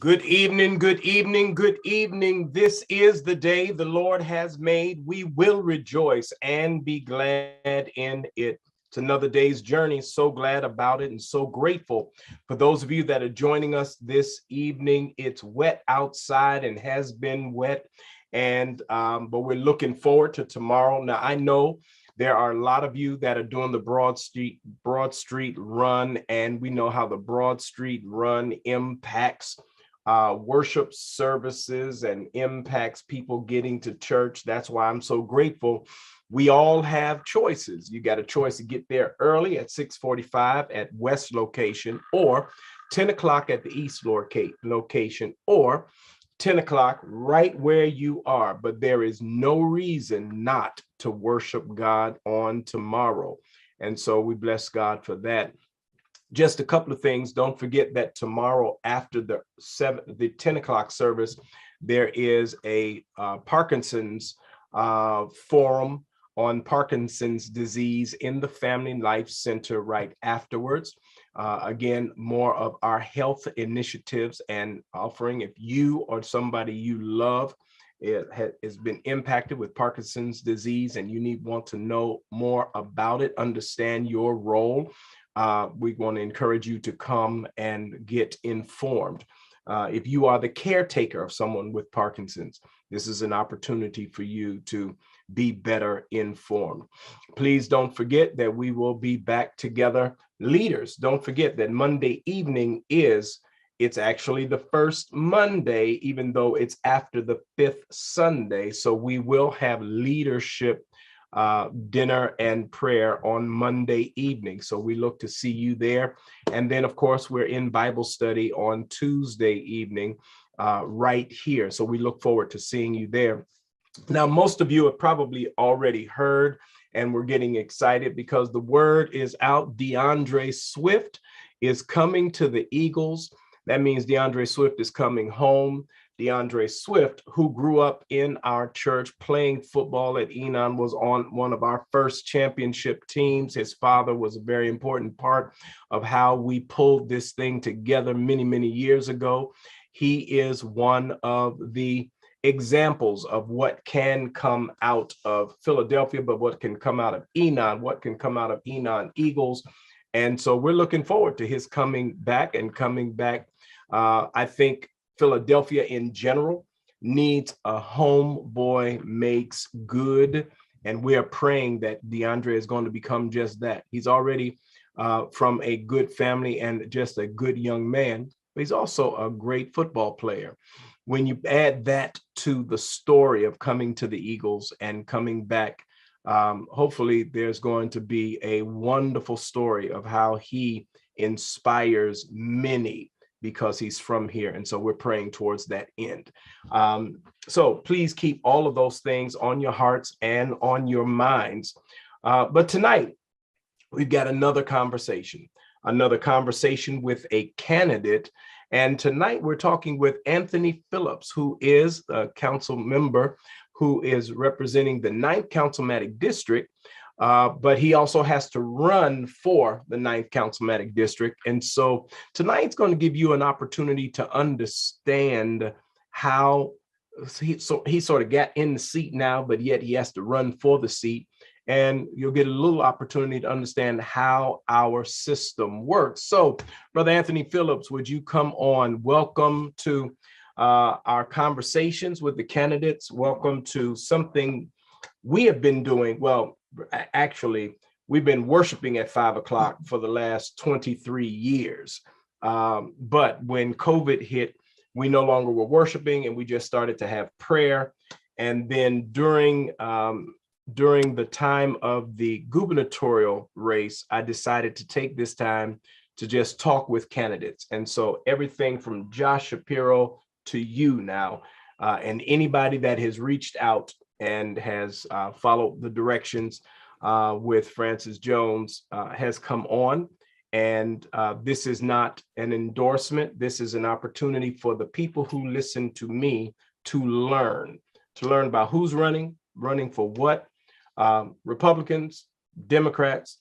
Good evening, good evening, good evening. This is the day the Lord has made. We will rejoice and be glad in it. It's another day's journey. So glad about it and so grateful for those of you that are joining us this evening. It's wet outside and has been wet, but we're looking forward to tomorrow. Now, I know there are a lot of you that are doing the Broad Street run, and we know how the Broad Street run impacts worship services and impacts people getting to church. That's why I'm so grateful. We all have choices. You got a choice to get there early at 6:45 at West location, or 10 o'clock at the East location, or 10 o'clock right where you are. But there is no reason not to worship God on tomorrow. And so we bless God for that. Just a couple of things. Don't forget that tomorrow after the 10 o'clock service, there is a Parkinson's forum on Parkinson's disease in the Family Life Center right afterwards. Again, more of our health initiatives and offering. If you or somebody you love has been impacted with Parkinson's disease and you want to know more about it, understand your role, we want to encourage you to come and get informed. If you are the caretaker of someone with Parkinson's, this is an opportunity for you to be better informed. Please don't forget that we will be back together. Leaders, don't forget that Monday evening it's actually the first Monday, even though it's after the fifth Sunday. So we will have leadership dinner and prayer on Monday evening. So we look to see you there. And then, of course, we're in Bible study on Tuesday evening right here. So we look forward to seeing you there. Now, most of you have probably already heard, and we're getting excited because the word is out. DeAndre Swift is coming to the Eagles. That means DeAndre Swift is coming home. DeAndre Swift, who grew up in our church playing football at Enon, was on one of our first championship teams. His father was a very important part of how we pulled this thing together many, many years ago. He is one of the examples of what can come out of Philadelphia, but what can come out of Enon, what can come out of Enon Eagles. And so we're looking forward to his coming back. I think Philadelphia in general needs a homeboy makes good. And we are praying that DeAndre is going to become just that. He's already from a good family and just a good young man, but he's also a great football player. When you add that to the story of coming to the Eagles and coming back, hopefully there's going to be a wonderful story of how he inspires many because he's from here. And so we're praying towards that end. So please keep all of those things on your hearts and on your minds. But tonight, we've got another conversation with a candidate. And tonight we're talking with Anthony Phillips, who is a council member who is representing the 9th Councilmatic District, but he also has to run for the 9th Councilmatic District. And so tonight's going to give you an opportunity to understand how he sort of got in the seat now, but yet he has to run for the seat. And you'll get a little opportunity to understand how our system works. So, Brother Anthony Phillips, would you come on? Welcome to our conversations with the candidates. Welcome to something we have been doing. Well, actually, we've been worshiping at 5 o'clock for the last 23 years. But when COVID hit, we no longer were worshiping and we just started to have prayer. And then during the time of the gubernatorial race, I decided to take this time to just talk with candidates. And so everything from Josh Shapiro to you now, and anybody that has reached out and has followed the directions with Francis Jones has come on. And this is not an endorsement. This is an opportunity for the people who listen to me to learn about who's running for what, Republicans, Democrats,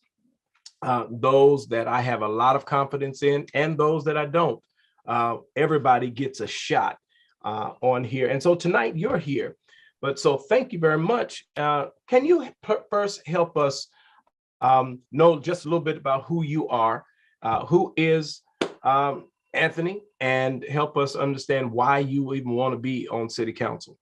those that I have a lot of confidence in and those that I don't. everybody gets a shot on here. And so tonight you're here. But so thank you very much. Can you first help us know just a little bit about who you are, who is Anthony, and help us understand why you even want to be on City Council?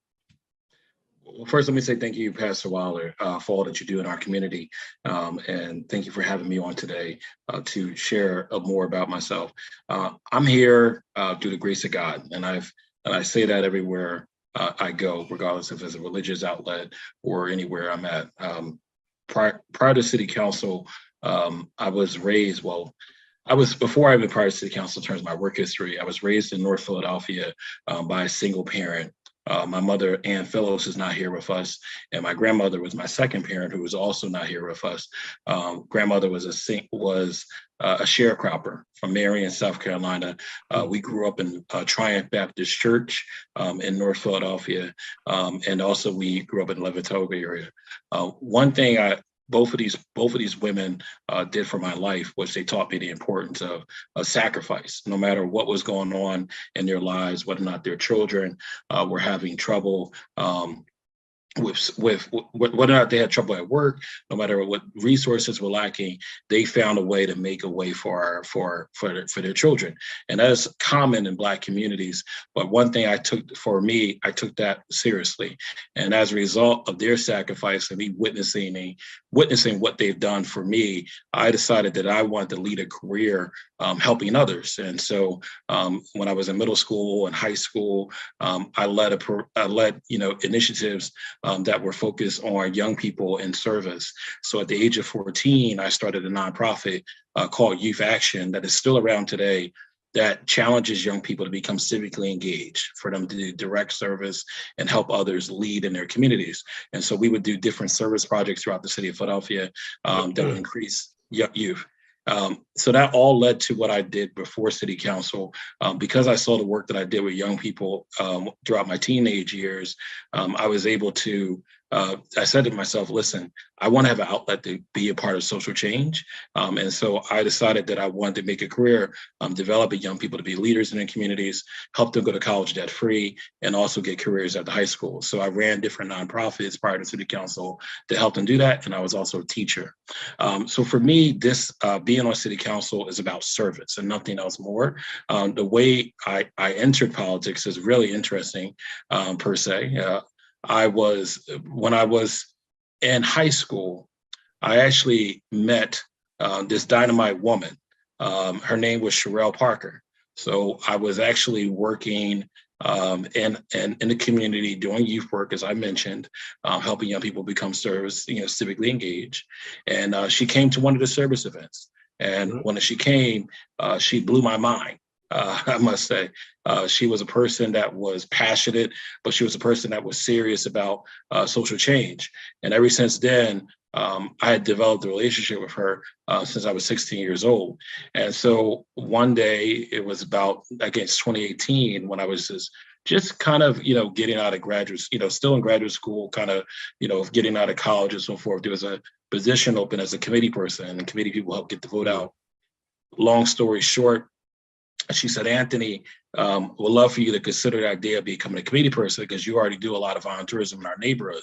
Well, first, let me say thank you, Pastor Wilder, for all that you do in our community. And thank you for having me on today to share more about myself. I'm here through the grace of God, and I say that everywhere I go, regardless if it's a religious outlet or anywhere I'm at. Prior to City Council, I was raised, before I even prior to City Council in terms of my work history, I was raised in North Philadelphia by a single parent. My mother, Phillips, is not here with us, and my grandmother was my second parent, who was also not here with us. Grandmother was a sharecropper from Marion, South Carolina. We grew up in Triumph Baptist Church in North Philadelphia, and also we grew up in Levittoga area. One thing both of these women did for my life was they taught me the importance of sacrifice, no matter what was going on in their lives, whether or not their children were having trouble with whether or not they had trouble at work, no matter what resources were lacking, they found a way to make a way for their children. And that's common in Black communities. But one thing I took that seriously. And as a result of their sacrifice and me witnessing what they've done for me, I decided that I wanted to lead a career helping others. And so when I was in middle school and high school, I led initiatives that were focused on young people in service. So at the age of 14, I started a nonprofit called Youth Action that is still around today, that challenges young people to become civically engaged, for them to do direct service and help others lead in their communities. And so we would do different service projects throughout the city of Philadelphia that would increase youth. So that all led to what I did before City Council. Because I saw the work that I did with young people throughout my teenage years, I was able to, I said to myself, listen, I want to have an outlet to be a part of social change. And so I decided that I wanted to make a career, developing young people to be leaders in their communities, help them go to college debt free, and also get careers at the high school. So I ran different nonprofits prior to City Council to help them do that. And I was also a teacher. So for me, this being on City Council is about service and nothing else more. The way I entered politics is really interesting, per se. When I was in high school, I actually met this dynamite woman. Her name was Sherelle Parker. So I was actually working in the community doing youth work, as I mentioned, helping young people become civically engaged. And she came to one of the service events. And when she came, she blew my mind. I must say, she was a person that was passionate, but she was a person that was serious about social change. And ever since then, I had developed a relationship with her since I was 16 years old. And so one day, it was about, against 2018, when I was just kind of, getting out of graduate, still in graduate school, kind of, getting out of college and so forth. There was a position open as a committee person, and the committee people helped get the vote out. Long story short, she said, Anthony, would love for you to consider the idea of becoming a committee person, because you already do a lot of volunteerism in our neighborhood.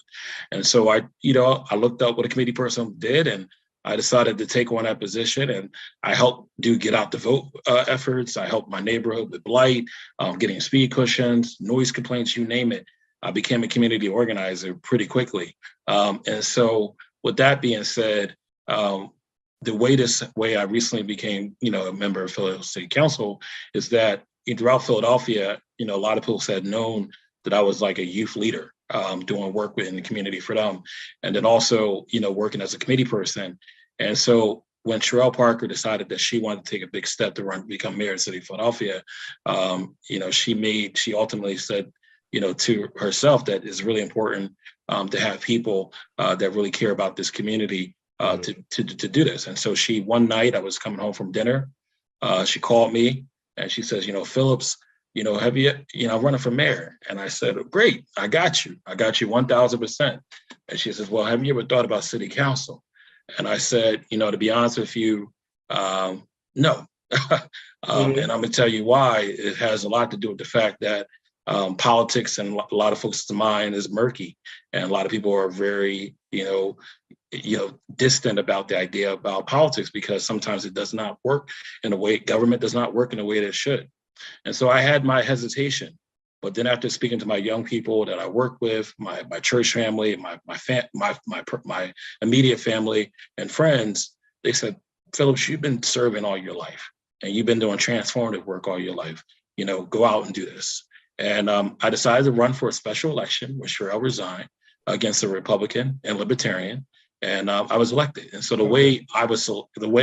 And so I looked up what a committee person did, and I decided to take on that position, and I helped do get out the vote efforts. I helped my neighborhood with blight, getting speed cushions, noise complaints, you name it. I became a community organizer pretty quickly. And so with that being said, the way I recently became, a member of Philadelphia City Council is that throughout Philadelphia, a lot of people had known that I was like a youth leader, doing work within the community for them. And then also, working as a committee person. And so when Sherelle Parker decided that she wanted to take a big step to become mayor of the city of Philadelphia, she ultimately said, to herself that it's really important to have people that really care about this community to do this. And so one night I was coming home from dinner, she called me and she says, Phillips, have you, I'm running for mayor. And I said, great, I got you 1000%. And she says, well, have you ever thought about city council? And I said, to be honest with you, no. Mhm. And I'm gonna tell you why. It has a lot to do with the fact that politics and a lot of folks' mind is murky, and a lot of people are very, distant about the idea about politics because sometimes it does not work in a way. Government does not work in a way that it should. And so I had my hesitation. But then after speaking to my young people that I work with, my church family, my immediate family and friends, they said, Phillips, you've been serving all your life and you've been doing transformative work all your life. Go out and do this. And I decided to run for a special election, which I'll resign against a Republican and Libertarian. And I was elected. And so the way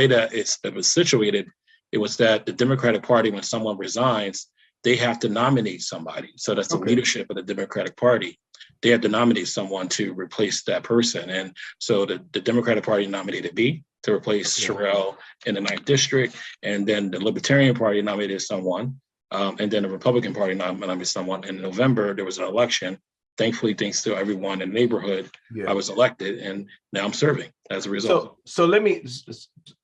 that it was situated, it was that the Democratic Party, when someone resigns, they have to nominate somebody. So that's the leadership of the Democratic Party. They have to nominate someone to replace that person. And so the Democratic Party nominated me to replace Sherelle in the 9th district. And then the Libertarian Party nominated someone. And then the Republican Party nominated someone. In November, there was an election. Thankfully, thanks to everyone in the neighborhood, I was elected, and now I'm serving as a result. So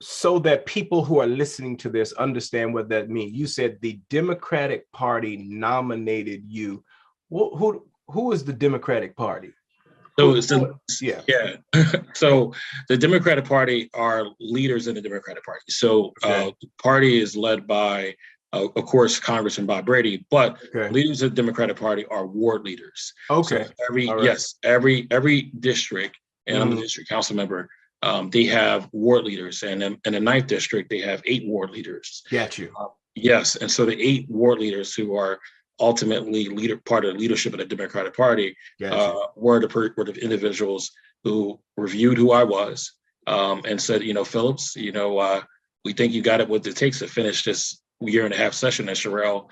so that people who are listening to this understand what that means. You said the Democratic Party nominated you. Who is the Democratic Party? So So the Democratic Party are leaders in the Democratic Party. So the party is led by, of course, Congressman Bob Brady, but leaders of the Democratic Party are ward leaders. Okay. So every district, and I'm a district council member, they have ward leaders, and in the 9th district, they have 8 ward leaders. Got you. Yes, and so the 8 ward leaders who are ultimately part of the leadership of the Democratic Party were the individuals who reviewed who I was and said, Phillips, we think you got what it takes to finish this year and a half session that Sherelle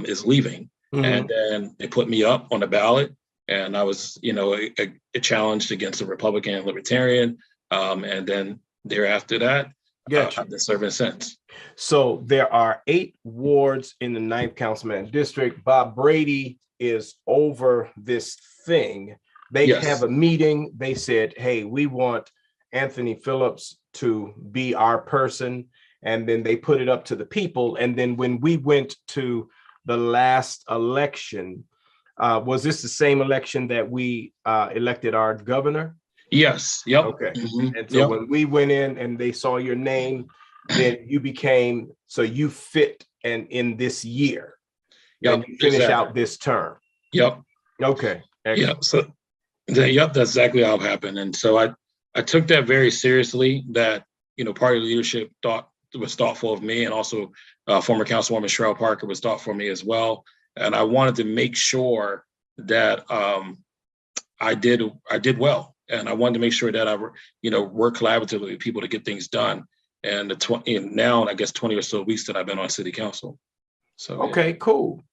is leaving. Mm-hmm. And then they put me up on the ballot, and I was, challenged against a Republican and Libertarian. And then thereafter that, I've been serving since. So there are 8 wards in the 9th Councilman District. Bob Brady is over this thing. They have a meeting. They said, hey, we want Anthony Phillips to be our person. And then they put it up to the people. And then when we went to the last election, was this the same election that we elected our governor? Yes. Yep. Okay. Mm-hmm. And so when we went in and they saw your name, then you became, so you fit and in this year. And you finish out this term. Yep. Okay. Excellent. So that's exactly how it happened. And so I took that very seriously, that, party leadership was thoughtful of me, and also former Councilwoman Sherelle Parker was thoughtful of me as well. And I wanted to make sure that I did well. And I wanted to make sure that I, work collaboratively with people to get things done. And now, I guess 20 or so weeks that I've been on city council. So okay, cool.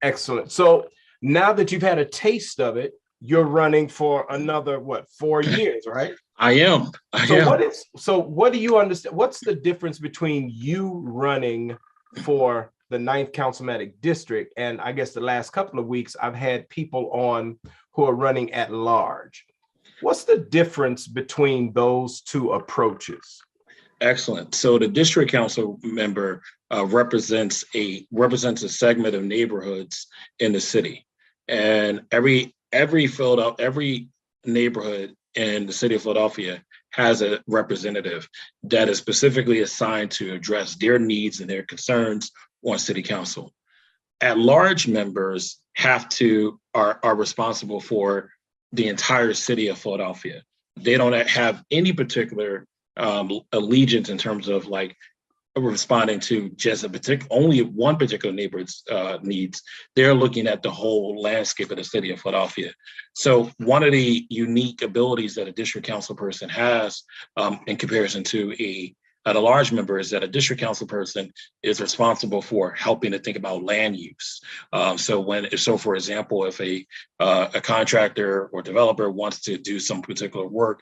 Excellent. So now that you've had a taste of it, you're running for another 4 years, right? I am. So what do you understand? What's the difference between you running for the 9th Councilmanic District, and I guess the last couple of weeks I've had people on who are running at large? What's the difference between those 2 approaches? Excellent. So the district council member represents a segment of neighborhoods in the city, and every neighborhood in the city of Philadelphia has a representative that is specifically assigned to address their needs and their concerns on city council. At-large members are responsible for the entire city of Philadelphia. They don't have any particular allegiance in terms of responding to just only one particular neighborhood's needs. They're looking at the whole landscape of the city of Philadelphia. So one of the unique abilities that a district council person has in comparison to a large member is that a district council person is responsible for helping to think about land use. So for example, if a contractor or developer wants to do some particular work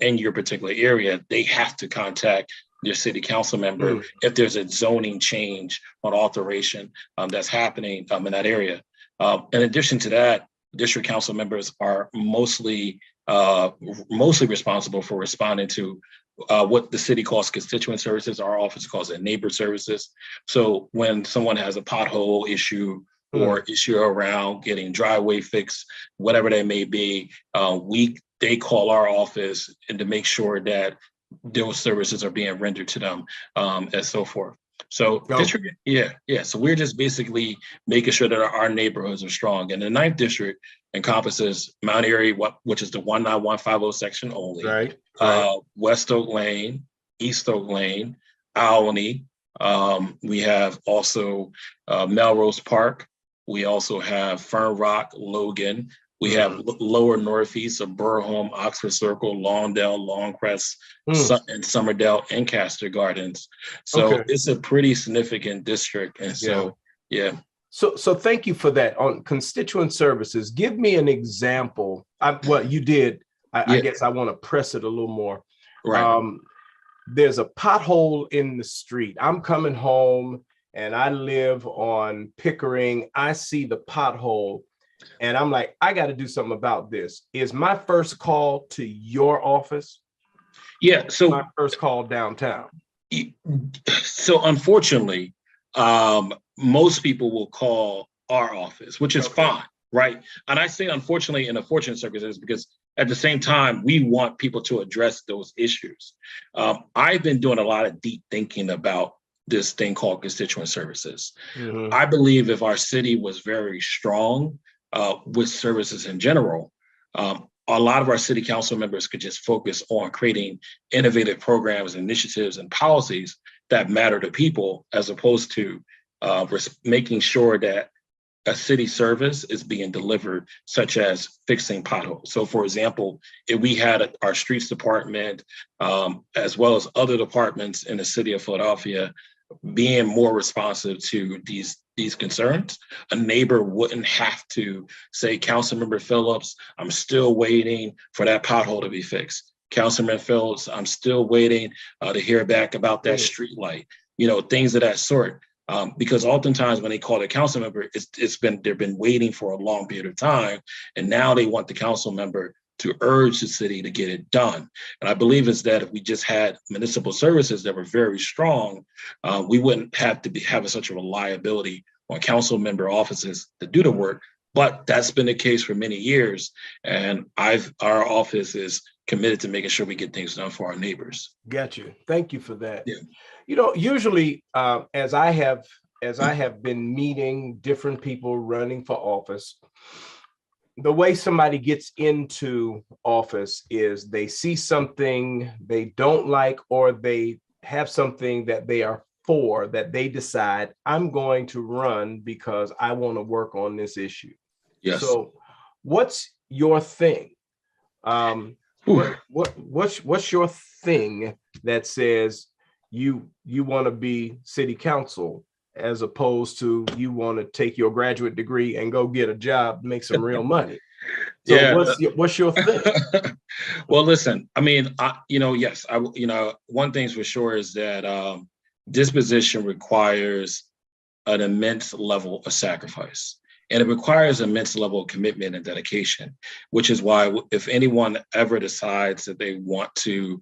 in your particular area, they have to contact your city council member if there's a zoning change or alteration that's happening in that area. In addition to that, district council members are mostly mostly responsible for responding to what the city calls constituent services. Our office calls it neighbor services. So when someone has a pothole issue or issue around getting driveway fixed, whatever that may be, they call our office and to make sure that those services are being rendered to them, and so forth. So district, yeah. So we're just basically making sure that our neighborhoods are strong. And the 9th district encompasses Mount Airy, which is the 19150 section only. Right. West Oak Lane, East Oak Lane, Alyn. We have also Melrose Park. We also have Fern Rock, Logan. We have lower northeast of Burholm, Oxford Circle, Lawndale, Longcrest, and Summerdale, and Castor Gardens. So it's a pretty significant district. And so, So thank you for that. On constituent services, give me an example. You did. I guess I want to press it a little more. Right. There's a pothole in the street. I'm coming home and I live on Pickering. I see the pothole. And I'm like, I got to do something about this. Is my first call to your office? Yeah. So my first call downtown. So unfortunately, most people will call our office, which is fine, right? And I say unfortunately in unfortunate circumstances because at the same time, we want people to address those issues. I've been doing a lot of deep thinking about this thing called constituent services. I believe if our city was very strong, with services in general, a lot of our city council members could just focus on creating innovative programs, initiatives, and policies that matter to people, as opposed to making sure that a city service is being delivered, such as fixing potholes. So, for example, if we had our streets department, as well as other departments in the city of Philadelphia, being more responsive to these concerns, a neighbor wouldn't have to say, Councilmember Phillips, I'm still waiting for that pothole to be fixed. Councilman Phillips, I'm still waiting to hear back about that street light, things of that sort. Because oftentimes when they call a council member, they've been waiting for a long period of time, and now they want the council member to urge the city to get it done. And I believe is that if we just had municipal services that were very strong, we wouldn't have to be having such a reliability on council member offices to do the work. But that's been the case for many years. And our office is committed to making sure we get things done for our neighbors. Got you. Thank you for that. Yeah. Usually as I have been meeting different people running for office, the way somebody gets into office is they see something they don't like, or they have something that they are for, that they decide, I'm going to run because I want to work on this issue. Yes. So what's your thing? What's your thing that says you want to be city council, as opposed to you want to take your graduate degree and go get a job, make some real money? So what's your thing? Well, listen, I mean, yes, one thing's for sure is that this position requires an immense level of sacrifice, and it requires an immense level of commitment and dedication, which is why if anyone ever decides that they want to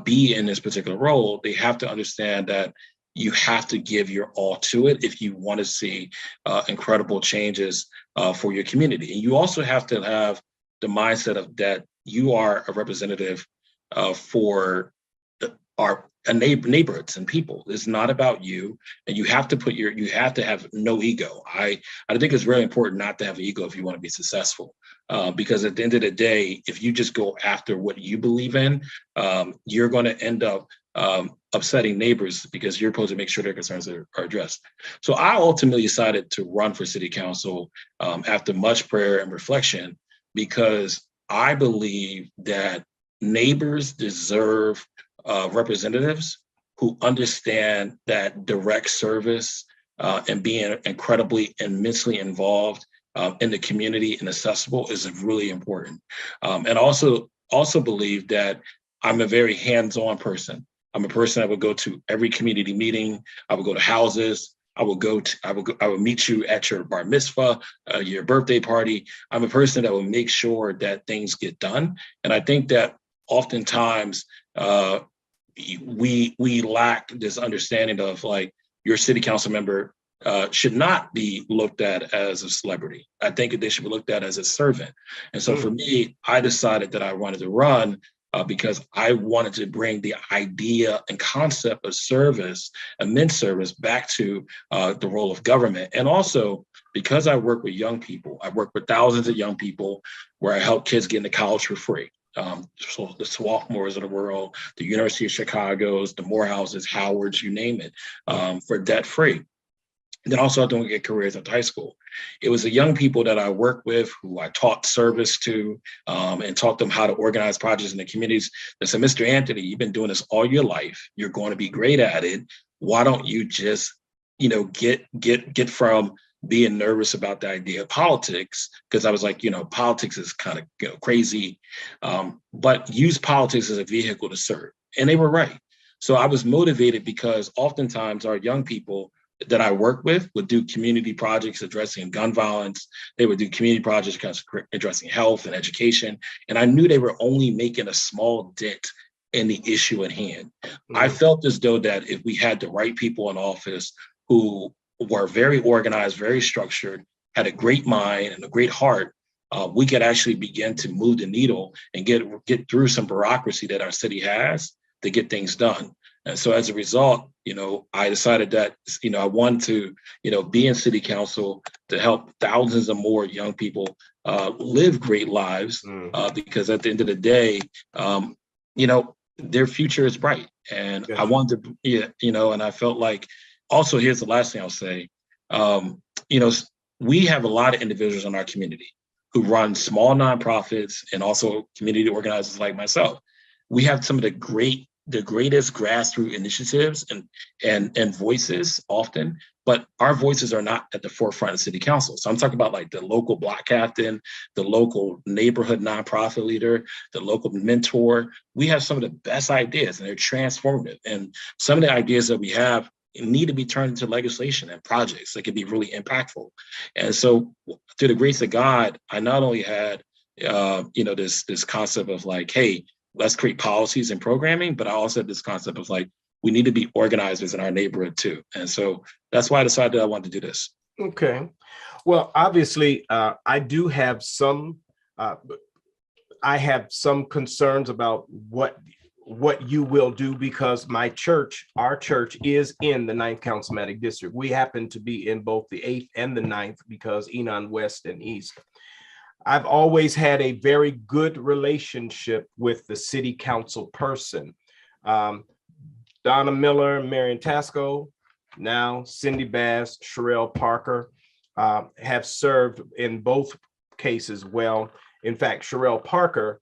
be in this particular role, they have to understand that you have to give your all to it if you want to see incredible changes for your community. And you also have to have the mindset of that you are a representative for our neighborhoods and people. It's not about you, and you have to have no ego. I think it's really important not to have an ego if you want to be successful, because at the end of the day, if you just go after what you believe in, you're going to end up upsetting neighbors, because you're supposed to make sure their concerns are addressed. So I ultimately decided to run for city council after much prayer and reflection, because I believe that neighbors deserve representatives who understand that direct service and being incredibly, immensely involved in the community and accessible is really important. And also believe that I'm a very hands-on person. I'm a person that would go to every community meeting. I would go to houses. I will meet you at your bar mitzvah, your birthday party. I'm a person that will make sure that things get done. And I think that oftentimes we lack this understanding of like your city council member should not be looked at as a celebrity. I think they should be looked at as a servant. And so for me, I decided that I wanted to run because I wanted to bring the idea and concept of service, immense service, back to the role of government. And also because I work with young people, I work with thousands of young people where I help kids get into college for free. So the Swarthmores of the world, the University of Chicago's, the Morehouses, Howards, you name it, for debt free. And then also doing get careers at high school. It was the young people that I worked with who I taught service to and taught them how to organize projects in the communities. They said, Mr. Anthony, you've been doing this all your life. You're going to be great at it. Why don't you just, get from being nervous about the idea of politics? Because I was like, politics is kind of crazy, but use politics as a vehicle to serve. And they were right. So I was motivated because oftentimes our young people that I work with would do community projects addressing gun violence. They would do community projects addressing health and education. And I knew they were only making a small dent in the issue at hand. I felt as though that if we had the right people in office who were very organized, very structured, had a great mind and a great heart, we could actually begin to move the needle and get through some bureaucracy that our city has to get things done. And so as a result, I decided that, I wanted to, be in city council to help thousands of more young people live great lives, because at the end of the day, their future is bright. And I wanted to, and I felt like, also, here's the last thing I'll say, we have a lot of individuals in our community who run small nonprofits and also community organizers like myself. We have some of the greatest grassroots initiatives and voices often, but our voices are not at the forefront of city council. So I'm talking about like the local block captain, the local neighborhood nonprofit leader, the local mentor. We have some of the best ideas and they're transformative. And some of the ideas that we have need to be turned into legislation and projects that can be really impactful. And so through the grace of God, I not only had, this concept of like, hey, let's create policies and programming, but I also had this concept of like, we need to be organizers in our neighborhood too. And so that's why I decided I wanted to do this. Okay. Well, obviously, I do have some, concerns about what you will do, because our church is in the 9th Councilmatic District. We happen to be in both the 8th and the 9th because Enon West and East. I've always had a very good relationship with the city council person. Donna Miller, Marion Tasco, now Cindy Bass, Sherelle Parker have served in both cases well. In fact, Sherelle Parker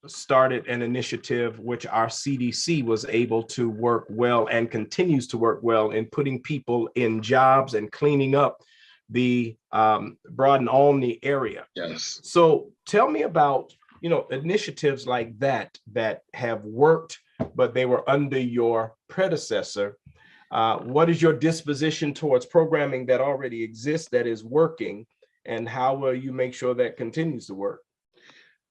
started an initiative which our CDC was able to work well and continues to work well in putting people in jobs and cleaning up the Broad and Olney area. Yes. So tell me about, initiatives like that have worked, but they were under your predecessor. What is your disposition towards programming that already exists that is working, and how will you make sure that continues to work?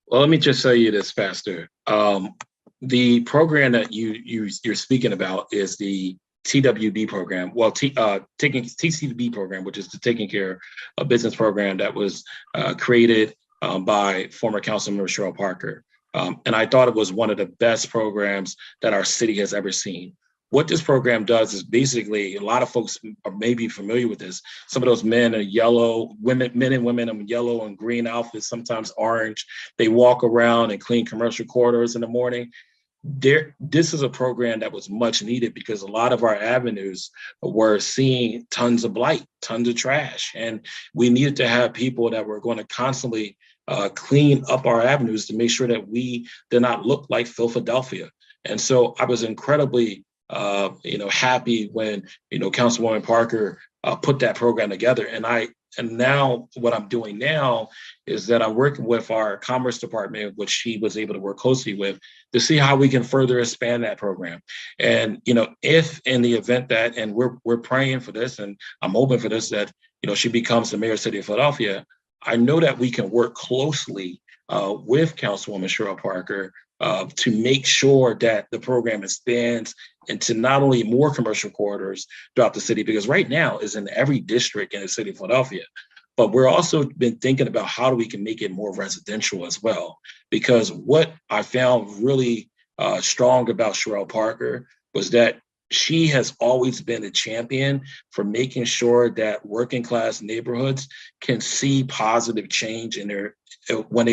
Well, let me just tell you this, Pastor. The program that you're speaking about is the TWB program. Well, TCB program, which is the Taking Care of Business program that was created by former Councilmember Sherelle Parker. And I thought it was one of the best programs that our city has ever seen. What this program does is basically, a lot of folks are maybe familiar with this. Some of those men and women in yellow and green outfits, sometimes orange. They walk around and clean commercial corridors in the morning. This is a program that was much needed because a lot of our avenues were seeing tons of blight, tons of trash. And we needed to have people that were going to constantly clean up our avenues to make sure that we did not look like Philadelphia. And so I was incredibly happy when, Councilwoman Parker put that program together. And I now what I'm doing now is that I'm working with our commerce department, which she was able to work closely with, to see how we can further expand that program. And, if in the event that, and we're praying for this, and I'm open for this, that, she becomes the mayor of the city of Philadelphia, I know that we can work closely with Councilwoman Cheryl Parker to make sure that the program expands into not only more commercial corridors throughout the city, because right now is in every district in the city of Philadelphia, but we're also been thinking about how we can make it more residential as well. Because what I found really strong about Cheryl Parker was that she has always been a champion for making sure that working class neighborhoods can see positive change in their when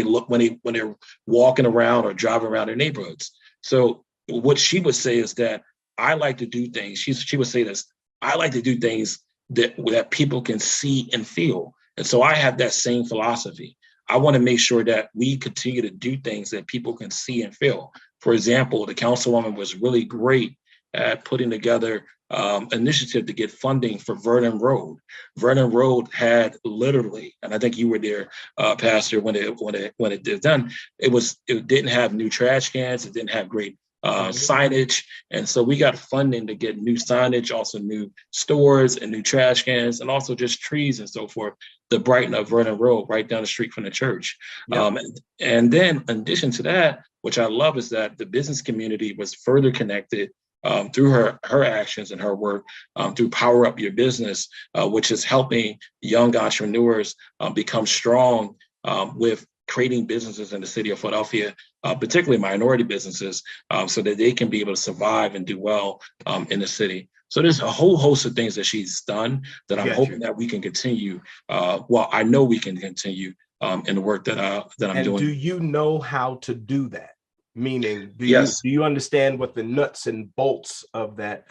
they're walking around or driving around their neighborhoods. So what she would say is that I like to do things. She would say this: I like to do things that people can see and feel. And so I have that same philosophy. I want to make sure that we continue to do things that people can see and feel. For example, the councilwoman was really great at putting together initiative to get funding for Vernon Road. Vernon Road had literally, and I think you were there, Pastor, when it did done. It didn't have new trash cans. It didn't have great signage, and so we got funding to get new signage, also new stores and new trash cans, and also just trees and so forth to brighten up Vernon Road right down the street from the church. Yep. And then, in addition to that, which I love, is that the business community was further connected through her actions and her work through Power Up Your Business, which is helping young entrepreneurs become strong with creating businesses in the city of Philadelphia, particularly minority businesses, so that they can be able to survive and do well in the city. So there's a whole host of things that she's done that I'm hoping that we can continue. I know we can continue in the work that I'm doing. Do you know how to do that? Meaning, do you understand what the nuts and bolts of that,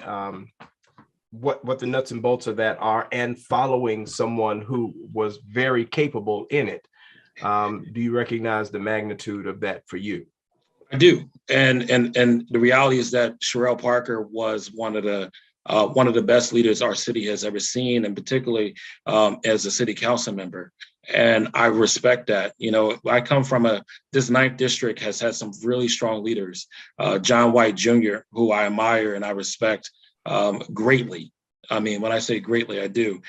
what the nuts and bolts of that are, and following someone who was very capable in it? Do you recognize the magnitude of that for you? I do, and the reality is that Cheryl Parker was one of the best leaders our city has ever seen, and particularly as a city council member. And I respect that. I come from this 9th district has had some really strong leaders. John White Jr., who I admire and I respect greatly. I mean, when I say greatly, I do.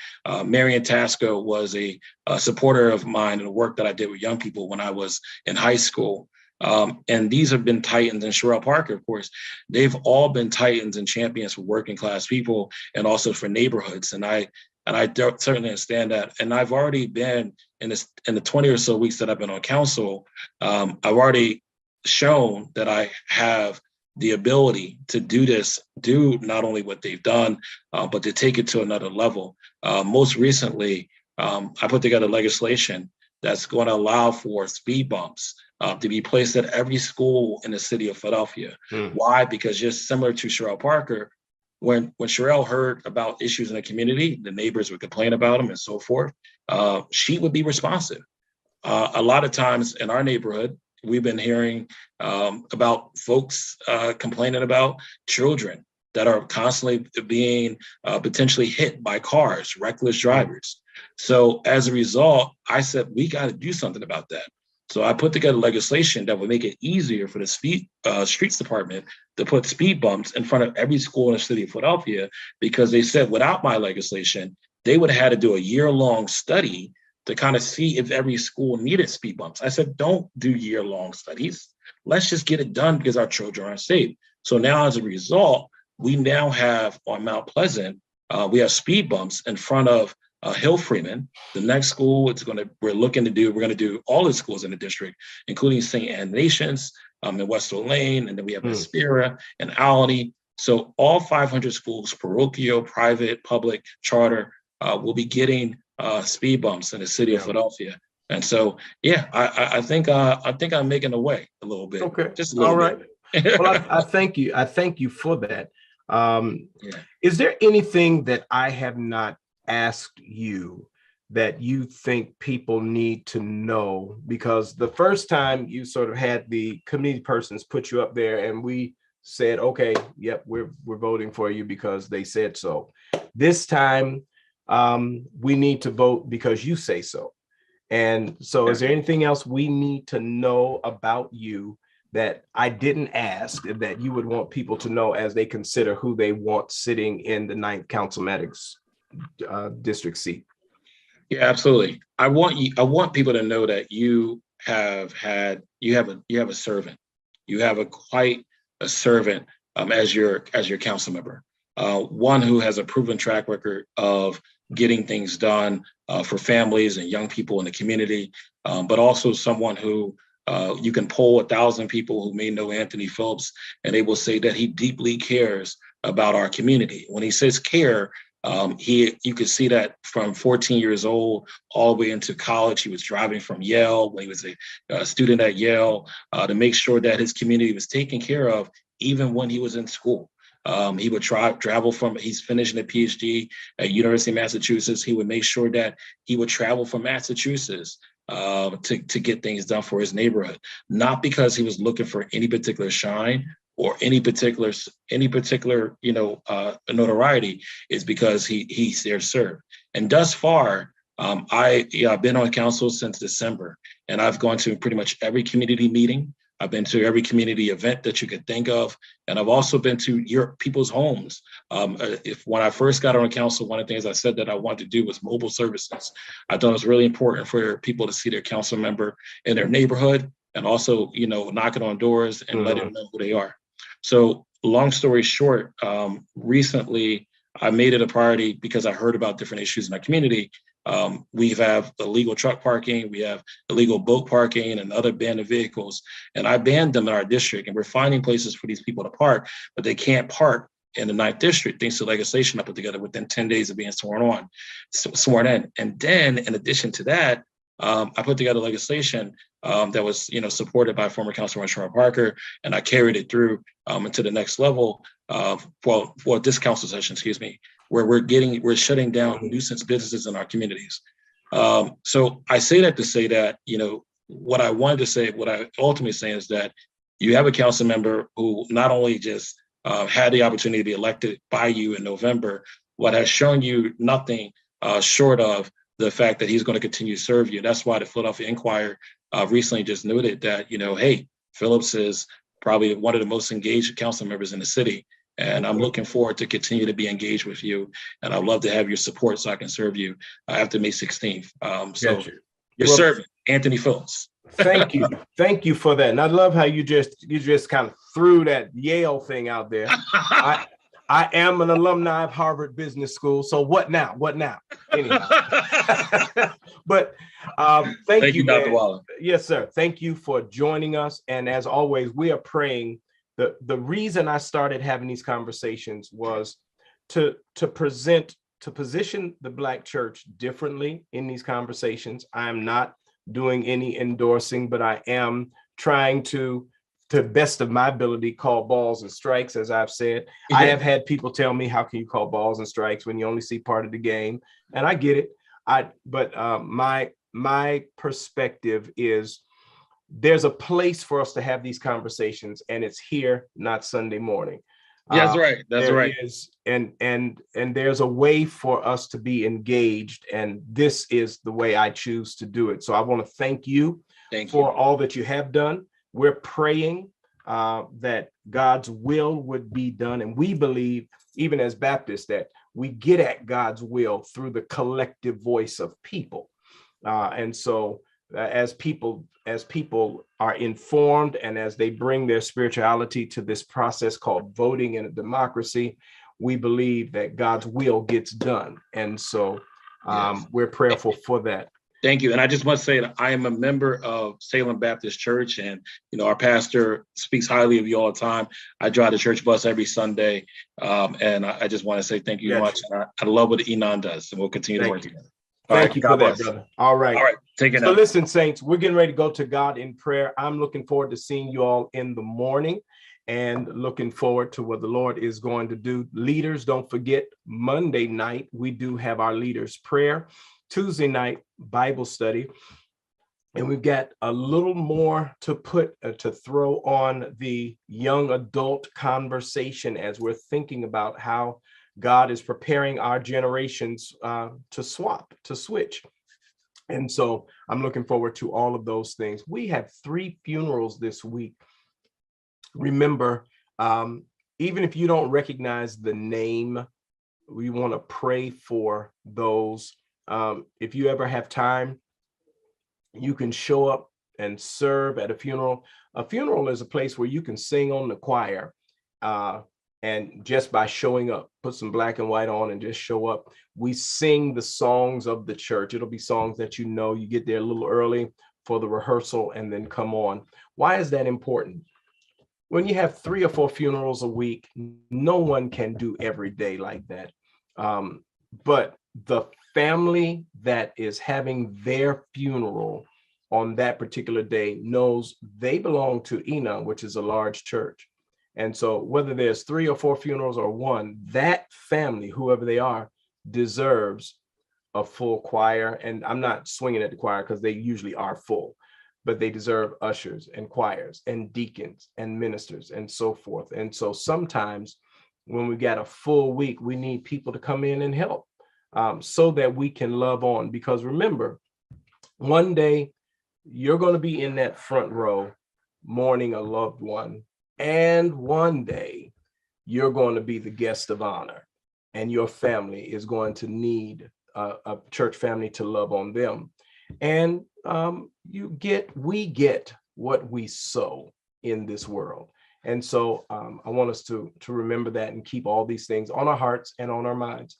Marion Tasco was a supporter of mine and the work that I did with young people when I was in high school. And these have been titans, and Cheryl Parker, of course, they've all been titans and champions for working class people and also for neighborhoods. And I certainly understand that. And I've already been in the 20 or so weeks that I've been on council, I've already shown that I have the ability to do not only what they've done, but to take it to another level. Most recently, I put together legislation that's going to allow for speed bumps to be placed at every school in the city of Philadelphia. Why? Because just similar to Cheryl Parker, when Cheryl heard about issues in the community, the neighbors would complain about them and so forth, she would be responsive. A lot of times in our neighborhood, we've been hearing about folks complaining about children that are constantly being potentially hit by cars, reckless drivers. So as a result, I said, we got to do something about that. So I put together legislation that would make it easier for the streets department to put speed bumps in front of every school in the city of Philadelphia, because they said without my legislation, they would have had to do a year-long study to kind of see if every school needed speed bumps. I said, don't do year-long studies. Let's just get it done because our children are safe. So now as a result, we now have on Mount Pleasant, we have speed bumps in front of Hill Freeman. The next school we're going to do all the schools in the district, including St. Anne Nations in Westfield Lane, and then we have Aspera and Alyn. So all 500 schools, parochial, private, public, charter, will be getting speed bumps in the city of Philadelphia. And so, I think I'm making the way a little bit. Okay, just a little all bit. Right. Well, I thank you. I thank you for that. Is there anything that I have not asked you that you think people need to know? Because the first time you sort of had the committee persons put you up there and we said, okay, yep, we're voting for you because they said so. This time we need to vote because you say so. And so is there anything else we need to know about you that I didn't ask that you would want people to know as they consider who they want sitting in the 9th Councilmanics district seat? Yeah, absolutely. I want people to know that you have a servant. You have quite a servant as your council member. One who has a proven track record of getting things done for families and young people in the community, but also someone who you can poll 1,000 people who may know Anthony Phillips, and they will say that he deeply cares about our community. When he says care, you could see that from 14 years old all the way into college. He was driving from Yale when he was a student at Yale to make sure that his community was taken care of, even when he was in school. He would travel from, he's finishing a PhD at University of Massachusetts. He would make sure that he would travel from Massachusetts to get things done for his neighborhood, not because he was looking for any particular shine or any particular notoriety. Is because he's there to serve. And thus far, I've been on council since December, and I've gone to pretty much every community meeting. I've been to every community event that you could think of, and I've also been to your people's homes. When I first got on council, one of the things I said that I wanted to do was mobile services. I thought it was really important for people to see their council member in their neighborhood, and also, knocking on doors and letting them know who they are. So, long story short, recently I made it a priority because I heard about different issues in our community. We have illegal truck parking, we have illegal boat parking and other abandoned vehicles, and I banned them in our district. And we're finding places for these people to park, but they can't park in the 9th district, thanks to legislation I put together within 10 days of being sworn in. And then, in addition to that, I put together legislation that was, supported by former Councilman Sherman Parker, and I carried it through into the next level for this council session, where we're shutting down nuisance businesses in our communities. So I say that to say that, what I wanted to say, what I ultimately say is that you have a council member who not only just had the opportunity to be elected by you in November, but has shown you nothing short of the fact that he's going to continue to serve you. That's why the Philadelphia Inquirer recently just noted that, hey, Phillips is probably one of the most engaged council members in the city. And I'm looking forward to continue to be engaged with you. And I'd love to have your support so I can serve you after May 16th. Your servant, Anthony Phillips. Thank you. Thank you for that. And I love how you just kind of threw that Yale thing out there. I am an alumni of Harvard Business School. So what now? Anyhow. But thank you, Dr. Waller. Yes, sir. Thank you for joining us. And as always, we are praying. The reason I started having these conversations was to position the Black church differently in these conversations. I am not doing any endorsing, but I am trying to the best of my ability, call balls and strikes, as I've said. Yeah. I have had people tell me, how can you call balls and strikes when you only see part of the game? And I get it. But my perspective is there's a place for us to have these conversations, and it's here, not Sunday morning. That's right. That's right. And there's a way for us to be engaged, and this is the way I choose to do it. So I want to thank you for all that you have done. We're praying that God's will would be done. And we believe, even as Baptists, that we get at God's will through the collective voice of people. And so as people are informed, and as they bring their spirituality to this process called voting in a democracy, we believe that God's will gets done. And so we're prayerful for that. Thank you. And I just want to say that I am a member of Salem Baptist Church, and our pastor speaks highly of you all the time. I drive the church bus every Sunday, and I just want to say thank you much. I love what Enon does, and we'll continue to work together. Thank you for that, brother. All right. Take it. So listen, saints, we're getting ready to go to God in prayer. I'm looking forward to seeing you all in the morning, and looking forward to what the Lord is going to do. Leaders, don't forget, Monday night, we do have our leaders prayer. Tuesday night, Bible study. And we've got a little more to throw on the young adult conversation as we're thinking about how God is preparing our generations to switch. And so I'm looking forward to all of those things. We have 3 funerals this week. Remember, even if you don't recognize the name, we want to pray for those. If you ever have time, you can show up and serve at a funeral. A funeral is a place where you can sing on the choir. And just by showing up, put some black and white on and just show up. We sing the songs of the church. It'll be songs that you know. You get there a little early for the rehearsal and then come on. Why is that important? When you have 3 or 4 funerals a week, no one can do every day like that. But the family that is having their funeral on that particular day knows they belong to Enon, which is a large church. And so whether there's 3 or 4 funerals or 1, that family, whoever they are, deserves a full choir. And I'm not swinging at the choir because they usually are full, but they deserve ushers and choirs and deacons and ministers and so forth. And so sometimes when we got a full week, we need people to come in and help so that we can love on. Because remember, one day you're going to be in that front row mourning a loved one. And one day you're going to be the guest of honor, and your family is going to need a church family to love on them. And we get what we sow in this world. And so I want us to remember that and keep all these things on our hearts and on our minds.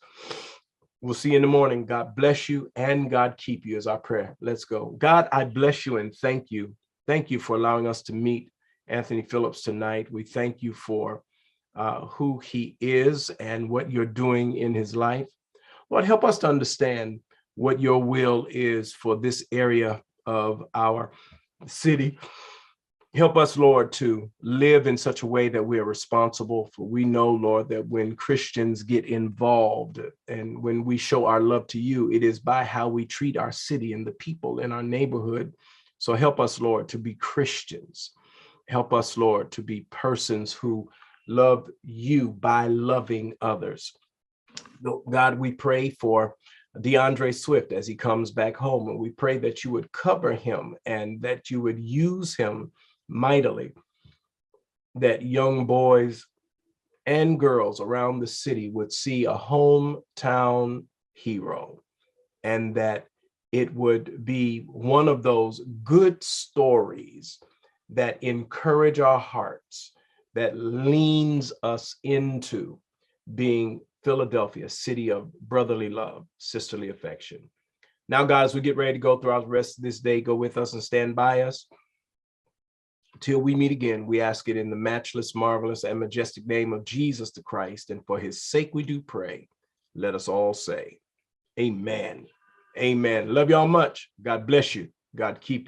We'll see you in the morning. God bless you and God keep you is our prayer. Let's go. God, I bless you and thank you. Thank you for allowing us to meet Anthony Phillips tonight. We thank you for who he is and what you're doing in his life. Lord, help us to understand what your will is for this area of our city. Help us, Lord, to live in such a way that we are responsible. For we know, Lord, that when Christians get involved and when we show our love to you, it is by how we treat our city and the people in our neighborhood. So help us, Lord, to be Christians. Help us, Lord, to be persons who love you by loving others. God, we pray for DeAndre Swift as he comes back home, and we pray that you would cover him and that you would use him mightily, that young boys and girls around the city would see a hometown hero, and that it would be one of those good stories that encourage our hearts, that leans us into being Philadelphia, city of brotherly love, sisterly affection. Now, guys, we get ready to go throughout the rest of this day. Go with us and stand by us. Till we meet again, we ask it in the matchless, marvelous, and majestic name of Jesus the Christ. And for his sake we do pray. Let us all say, amen. Amen. Love y'all much. God bless you. God keep you.